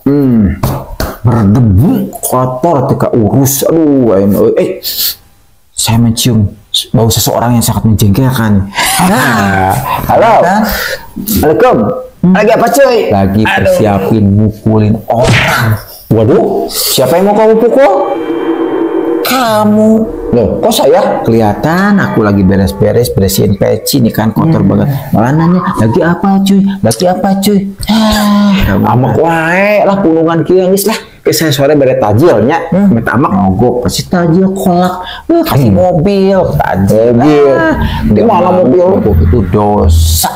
berdebu kotor ketika urus, aduh, saya mencium bau seseorang yang sangat menjengkelkan. Halo, Assalamualaikum. Lagi apa cuy? Lagi persiapin mukulin orang. Waduh, siapa yang mau kamu pukul? Kamu. Loh, kok saya? Kelihatan aku lagi beres-beres, bersihin peci nih kan, kotor banget. Malah nanya, lagi apa cuy? Lagi apa cuy? Amak wae lah punungan kieu geus lah. Saya sore bere tajilnya, minta amak mogok, pasti tajil kolak, kasih mobil, di mana mobil? Mogok itu dosa.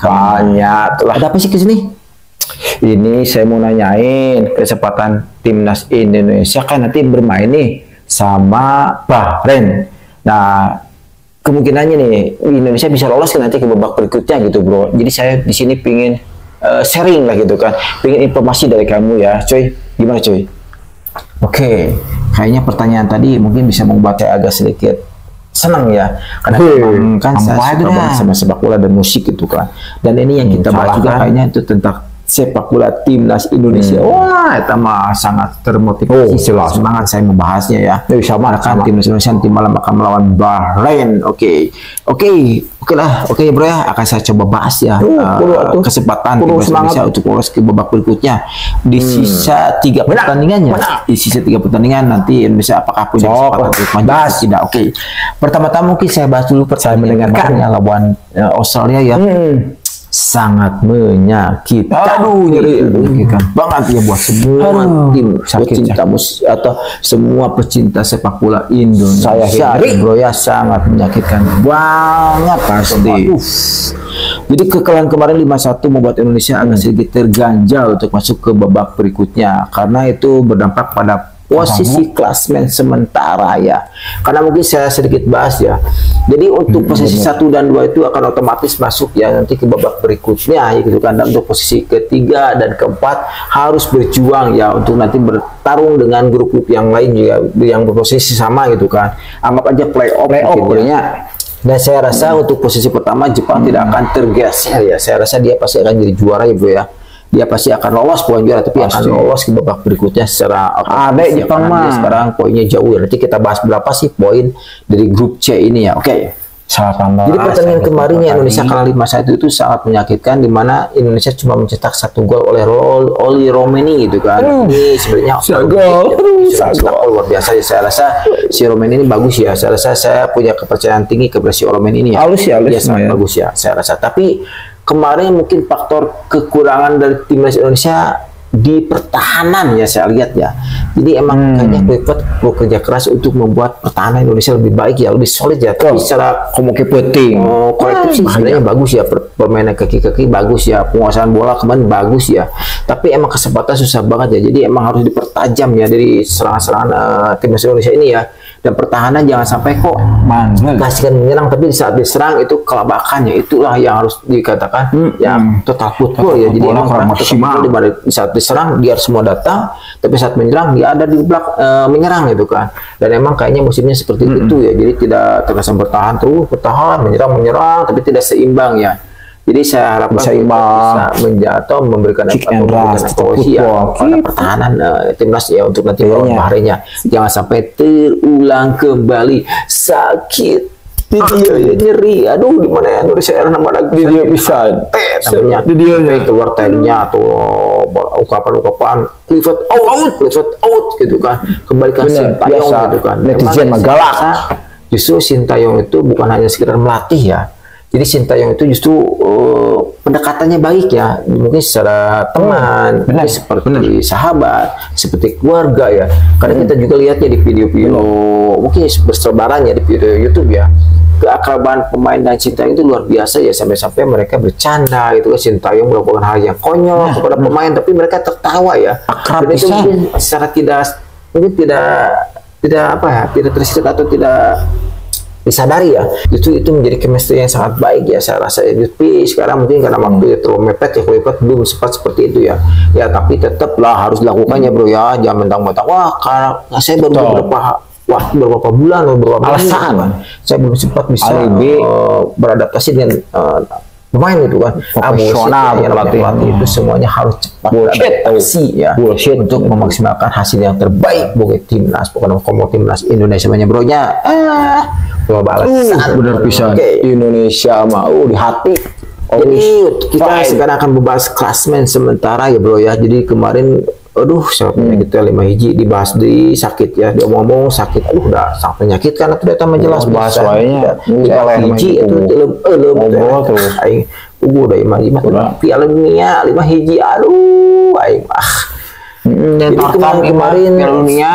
Banyak lah. Ada apa sih ke sini? Ini saya mau nanyain kesempatan timnas Indonesia kan nanti bermain nih sama Bahrain. Nah, kemungkinannya nih Indonesia bisa lolos kan nanti ke babak berikutnya gitu, bro. Jadi saya di sini pingin sharing lah gitu kan, pingin informasi dari kamu ya, coy. Gimana coy? Oke, kayaknya pertanyaan tadi mungkin bisa membuat saya agak sedikit senang ya, karena memang kan saya suka banget sama sepak bola dan musik gitu kan. Dan ini yang kita bahas juga kayaknya itu tentang sepak bola timnas Indonesia. Wah, itu mah sangat termotivasi. Semangat saya membahasnya ya. Sama kan timnas Indonesia nanti malam akan melawan Bahrain. Oke lah, bro ya. Akan saya coba bahas ya kesempatan timnas Indonesia untuk lolos ke babak berikutnya di sisa 3 pertandingannya. Di sisa 3 pertandingan nanti Indonesia apakah punya kesempatan untuk maju? Tidak. Oke. Pertama-tama mungkin saya bahas dulu pertandingan lawan Australia ya. Sangat menyakitkan. Aduh, menyakitkan banget ya buat semua tim pecinta atau semua pecinta sepak bola Indonesia. Bro ya, sangat menyakitkan banget pasti. Jadi kekalahan kemarin 5-1 membuat Indonesia agak sedikit terganjal untuk masuk ke babak berikutnya, karena itu berdampak pada posisi klasmen sementara ya. Karena mungkin saya sedikit bahas ya. Jadi untuk posisi 1 dan 2 itu akan otomatis masuk ya nanti ke babak berikutnya gitu kan. Dan untuk posisi ketiga dan keempat harus berjuang ya untuk nanti bertarung dengan grup-grup yang lain juga yang berposisi sama gitu kan. Anggap aja playoff ya. Dan saya rasa untuk posisi pertama Jepang tidak akan tergeser ya. Saya rasa dia pasti akan jadi juara ya bro ya. Dia pasti akan lolos poin juara, tapi akan lolos ke babak berikutnya secara otomatis. Jepang mah sekarang poinnya jauh ya. Nanti kita bahas berapa sih poin dari grup C ini ya. Oke. Jadi pertandingan kemarin Indonesia kalah 5-1 itu sangat menyakitkan, di mana Indonesia cuma mencetak 1 gol oleh Oli Romeni gitu kan. Ini sebenarnya gol luar biasa ya. Saya rasa si Romeni ini bagus ya. Saya rasa saya punya kepercayaan tinggi kepada si Romeni ini ya. Dia sangat bagus ya saya rasa. Tapi kemarin mungkin faktor kekurangan dari timnas Indonesia di pertahanan ya saya lihat ya. Jadi emang kayaknya Clifford perlu kerja keras untuk membuat pertahanan Indonesia lebih baik ya, lebih solid ya. Tapi secara kolektif sih sebenarnya bagus ya, permainan kaki-kaki bagus ya, penguasaan bola kemarin bagus ya. Tapi emang kesempatan susah banget ya. Jadi emang harus dipertajam ya dari serangan-serangan timnas Indonesia ini ya. Dan pertahanan jangan sampai kok kasihkan menyerang, tapi di saat diserang itu kelabakan ya. Itulah yang harus dikatakan yang total football ya. Jadi emang maksimal di saat diserang dia semua datang, tapi saat menyerang dia ada di belakang menyerang gitu kan. Dan emang kayaknya musimnya seperti itu ya. Jadi tidak terkesan bertahan terus, bertahan menyerang, tapi tidak seimbang ya. Jadi saya harapkan bisa menjatuh memberikan evaluasi ya pada pertahanan timnas ya untuk nanti lawan Bahrainnya. Jangan sampai terulang kembali sakit. Nyeri, aduh gimana ya Indonesia mana dia bisa namanya keluar tehnya atau ungkapan Clifford out gitu kan, kembalikan Sintayong gitu kan. Netizen galak. Justru Sintayong itu bukan hanya sekedar melatih ya. Jadi Sintayong itu justru pendekatannya baik ya, mungkin secara teman, seperti sahabat, seperti keluarga ya. Karena kita juga lihatnya di video-video mungkin bersebaran ya di video YouTube ya. Keakraban pemain dan Sintayong itu luar biasa ya, sampai-sampai mereka bercanda gitu kan. Sintayong melakukan hal yang konyol kepada pemain, tapi mereka tertawa ya. Akrab itu mungkin secara tidak tersirat atau tidak disadari ya, itu menjadi chemistry yang sangat baik ya saya rasa. Tapi sekarang mungkin karena waktu terlalu mepet ya, Clifford belum sempat seperti itu ya. Ya tapi tetaplah harus dilakukannya bro ya, jangan mentang-mentang karena saya baru beberapa bulan atau beberapa alasan saya belum sempat bisa beradaptasi dengan pemain itu kan profesional pelatih itu semuanya harus cepat beradaptasi ya untuk memaksimalkan hasil yang terbaik buat timnas, bukan ngomong timnas Indonesia banyak bronya benar bisa Indonesia mau di hati. Jadi kita sekarang akan membahas klasmen sementara ya bro ya. Jadi kemarin siapa kita 5 hiji dibahas di sakit ya, dia ngomong sakit, udah sangat menyakitkan atau data menjelas bahas lainnya 5 hiji itu aing udah 5 Piala Dunia 5 hiji aing jadi kemarin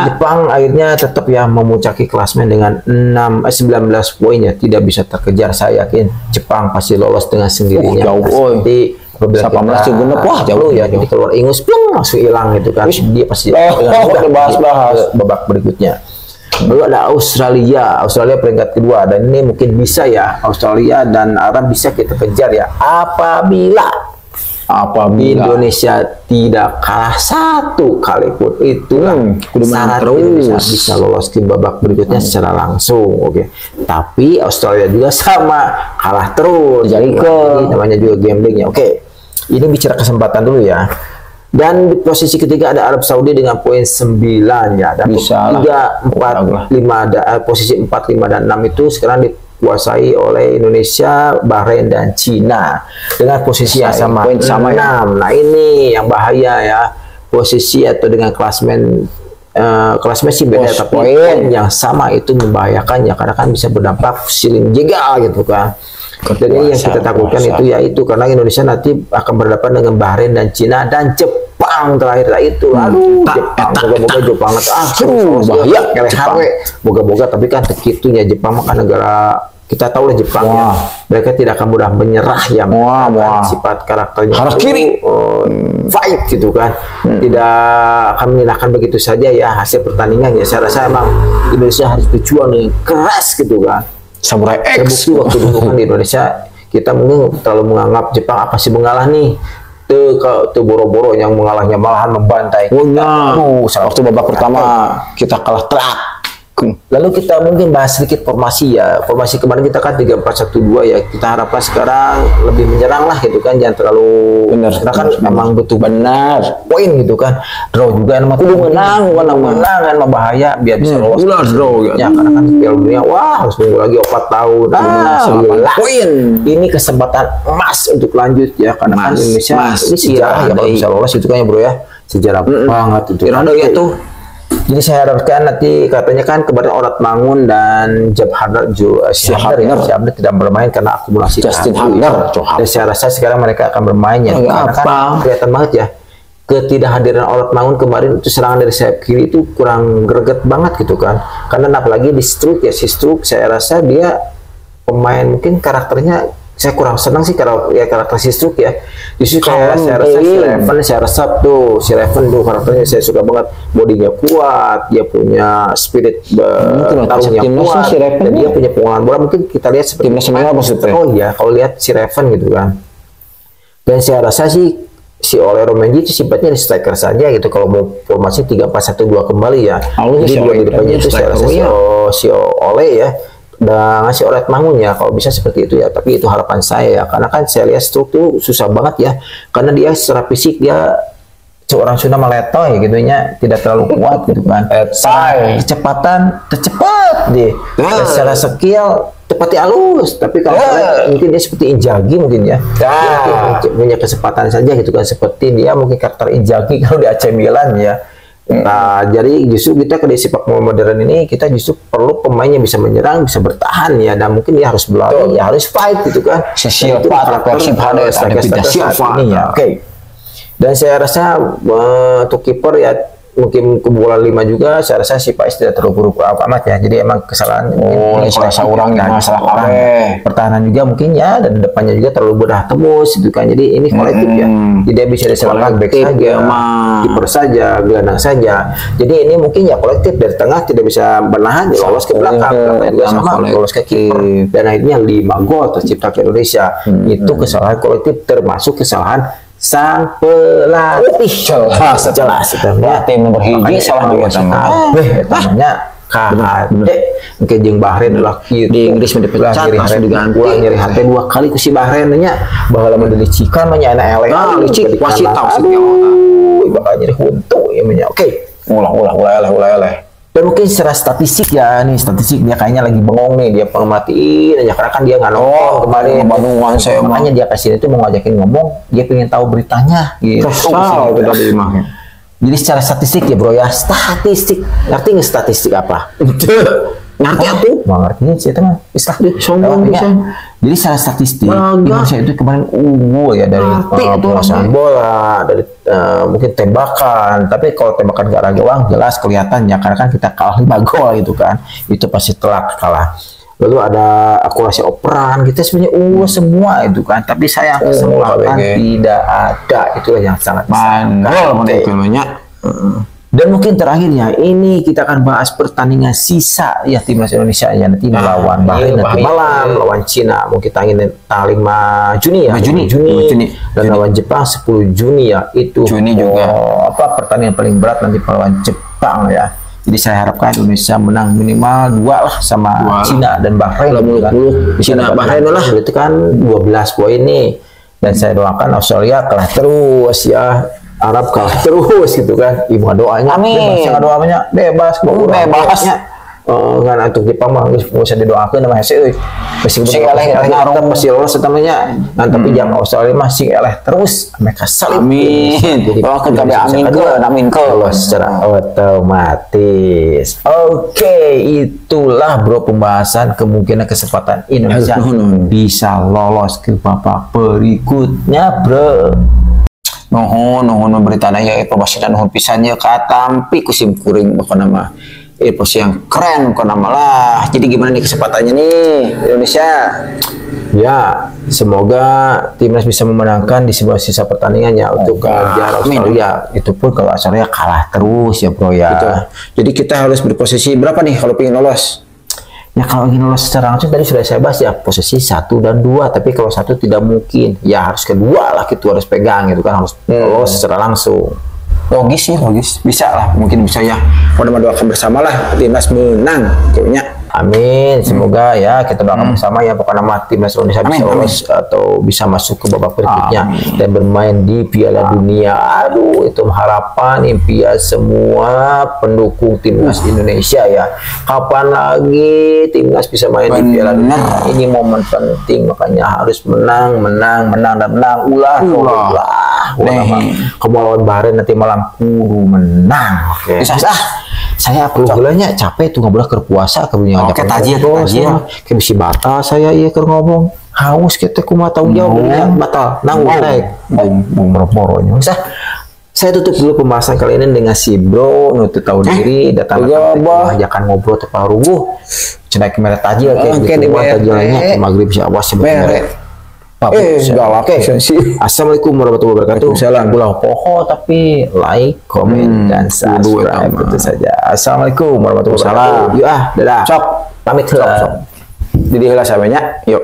Jepang akhirnya tetap ya memuncaki klasmen dengan 19 poin ya, tidak bisa terkejar. Saya yakin Jepang pasti lolos dengan sendirinya. Seperti 18 jauh ya, jadi keluar ingus langsung hilang gitu kan. Dia pasti bahas babak berikutnya. Lalu ada Australia peringkat kedua, dan ini mungkin bisa ya Australia dan Arab bisa kita kejar ya apabila Indonesia tidak kalah satu kali pun, itulah syarat Indonesia bisa lolos ke babak berikutnya secara langsung. Tapi Australia juga sama kalah terus, jadi namanya juga gambling ya. Ini bicara kesempatan dulu ya. Dan di posisi ketiga ada Arab Saudi dengan poin 9 ya, dan posisi 4, 5 dan 6 itu sekarang dikuasai oleh Indonesia, Bahrain dan Cina dengan posisi yang sama 6. Nah ini yang bahaya ya, posisi atau dengan klasmen sih beda, tapi poin yang sama itu membahayakan ya, karena kan bisa berdampak siling jegal gitu kan. Jadi yang kita takutkan itu karena Indonesia nanti akan berhadapan dengan Bahrain dan Cina dan Jepang terakhir itu. Jepang bahaya moga-moga, tapi kan begitunya Jepang makan negara kita tahu lah Jepang ya, mereka tidak akan mudah menyerah ya, sifat karakternya fight gitu kan, tidak akan menyerahkan begitu saja ya hasil pertandingan ya. Saya rasa emang Indonesia harus berjuang dengan keras gitu kan. Samurai X. Terbukti waktu dulu kan di Indonesia kita mungkin terlalu menganggap Jepang apa sih mengalah nih, tuh boro-boro yang mengalahnya malahan membantai. Waktu babak pertama kita kalah telak. Lalu kita mungkin bahas sedikit formasi ya. Formasi kemarin kita kan 3-4-1-2 ya. Kita harapkan sekarang lebih menyerang lah gitu kan, jangan terlalu karena kan memang butuh poin gitu kan. Draw juga nama menang kan bahaya biar bisa lolos. Draw ya, karena kan Piala Dunia harus nunggu lagi 4 tahun. Poin. Ini kesempatan emas untuk lanjut ya, karena kan Indonesia ini sejarah ya, bisa lolos itu kan ya bro ya. Sejarah banget itu. Jadi saya harapkan nanti katanya kan kemarin Orat Mangun dan Syahrir tidak bermain karena akumulasi Justin Hubner. Dan saya rasa sekarang mereka akan bermain ya. Karena kan kelihatan banget ya ketidakhadiran Orat Mangun kemarin itu, serangan dari sayap kiri itu kurang greget banget gitu kan. Karena apalagi di Struik ya, saya rasa dia pemain mungkin karakternya saya kurang senang sih kalau ya karakter si Struik ya. Justru kayak saya rasa si Raven tuh karakternya saya suka banget, bodinya kuat, dia punya spirit bertarung yang kuat, dan dia punya pengalaman bola. Mungkin kita lihat seperti kalau lihat si Raven gitu kan. Dan saya rasa sih si Ole Romenji itu sifatnya di striker saja gitu, kalau mau formasi 3-4-1-2 kembali ya. Jadi dua di depannya itu saya rasa si Ole ya, dan ngasih Orat Mangun ya kalau bisa seperti itu ya. Tapi itu harapan saya ya, karena kan saya lihat struktur susah banget ya, karena dia secara fisik dia seorang Sunda meletoy gitu ya, tidak terlalu kuat gitu kan. Kecepatan tercepat deh, secara skill tepati halus, tapi kalau mungkin dia seperti Inzaghi mungkin ya, dia punya kesempatan saja gitu kan, seperti dia mungkin karakter Inzaghi kalau di AC Milan ya. Nah, jadi justru kita ke sepak bola modern ini kita justru perlu pemain yang bisa menyerang, bisa bertahan ya, dan mungkin dia harus berlari, ya harus fight gitu kan. Itu karakter ini ya. Dan saya rasa untuk kiper ya mungkin kebobolan 5 juga, saya rasa si Pais tidak terlalu buruk amat ya. Jadi emang kesalahan masalah pertahanan juga mungkin ya, dan depannya juga terlalu mudah tembus gitu kan. Jadi ini kolektif ya, tidak bisa diserahkan back saja, kiper saja, gelandang saja. Jadi ini mungkin ya kolektif, dari tengah tidak bisa bernahan, lolos ke belakang, sama lolos ke kiper, dan akhirnya 5 gol tercipta ke Indonesia. Itu kesalahan kolektif, termasuk kesalahan sang pelatih. Jelas tim nomor hiji salah namanya Ke jeung Bahrain lah kieu di Inggris mendipecat langsung diganti pulang nyeri hati 2 kali ku si Bahrain nya baheula mah dilicikan mah nya elek licik wasit tahu sih bakal nyeri huntu ya mah. Oke, ulah. Dan mungkin secara statistik ya, nih statistik dia kayaknya lagi bengong nih, dia pengmatiin aja karena kan dia nggak nongol kemarin. Bandungan saya makanya dia kasih itu mau ngajakin ngomong, dia pengen tahu beritanya. Gitu. Jadi secara statistik ya bro ya, statistik. Ngerti nggak statistik apa? Ngerti aku? Nggak ngerti sih itu mah. Istilah deh, sombong bisa. Jadi secara statistik, Indonesia itu kemarin unggul ya dari penguasaan bola, dari mungkin tembakan. Tapi kalau tembakan ke arah gawang jelas kelihatan ya, karena kan kita kalah 5 gol gitu kan. Itu pasti telak kalah. Lalu ada akurasi operan, kita sebenarnya unggul semua itu kan. Tapi sayang kesempatan tidak ada. Itulah yang sangat mandul Dan mungkin terakhirnya ini kita akan bahas pertandingan sisa ya timnas Indonesia ya nanti melawan Bahrain nanti malam, lawan Cina mungkin tanggal 5 Juni ya, 5 Juni dan lawan Jepang 10 Juni ya. Itu Juni juga pertandingan paling berat nanti melawan Jepang ya. Jadi saya harapkan Indonesia menang minimal 2 lah sama Cina dan Bahrain. Cina Bahrain lah itu kan 12 poin nih. Dan saya doakan Australia kalah terus ya. Arab kalah terus gitu kan. Ibu doanya amin. Doanya bebas bebasnya. Kan untuk Jepang mah geus bisa didoakeun mah hese euy. Sing eleh ngaruh pasti lolos namanya. Tapi jangan Australia mah sing eleh terus mereka salib. Amin. Jadi doakeun ka amin ke lolos secara otomatis. Oke, itulah bro pembahasan kemungkinan kesempatan Indonesia bisa lolos ke babak berikutnya, bro. Nuhun beritana ya informasi dan nuhun pisannya katampi kusim kuring pokoknya mah informasi yang keren pokoknya lah. Jadi gimana nih kesempatannya nih Indonesia? Ya, semoga timnas bisa memenangkan di sebuah sisa pertandingannya untuk mengejar Australia. Itu pun kalau Australia kalah terus ya bro ya. Betul. Jadi kita harus berposisi berapa nih kalau ingin lolos? Ya kalau ingin lolos secara langsung tadi sudah saya bahas ya posisi 1 dan 2, tapi kalau 1 tidak mungkin ya harus kedua lah gitu, harus pegang gitu kan, harus lolos secara langsung. Logis bisa lah, mungkin bisa ya. Mudah-mudahan doakan bersama lah timnas menang kayaknya. Amin, semoga ya kita doakan bersama ya pokoknya nama timnas Indonesia bisa lolos atau bisa masuk ke babak berikutnya dan bermain di Piala Dunia. Aduh, itu harapan impian semua pendukung timnas Indonesia ya. Kapan lagi timnas bisa main di Piala Dunia? Ini momen penting, makanya harus menang. Ulah. Kamu lawan Bahrain nanti malam kudu menang. Oke. Saya gulanya capek tuh ngobrol ke puasa ke dunia. Oke, tajil. Kayak bisi batal saya iya keur ngomong. Haus kita kumaha tahu jawab batal. Nanggung naik. Moro-moronya. Saya tutup dulu pembahasan kali ini dengan si bro nutup tahu diri datang ajakan ngobrol teparuh. Cenah kemeret tajil kayak gitu tajilnya magrib insyaallah sebenarnya. Oke. Assalamualaikum warahmatullahi wabarakatuh. Waalaikumsalam. Pulau poho tapi like, komen, dan subscribe itu saja. Assalamualaikum warahmatullahi wabarakatuh. Yuk dadah. Sok. Pamit. Jadi heula samanya. Yuk.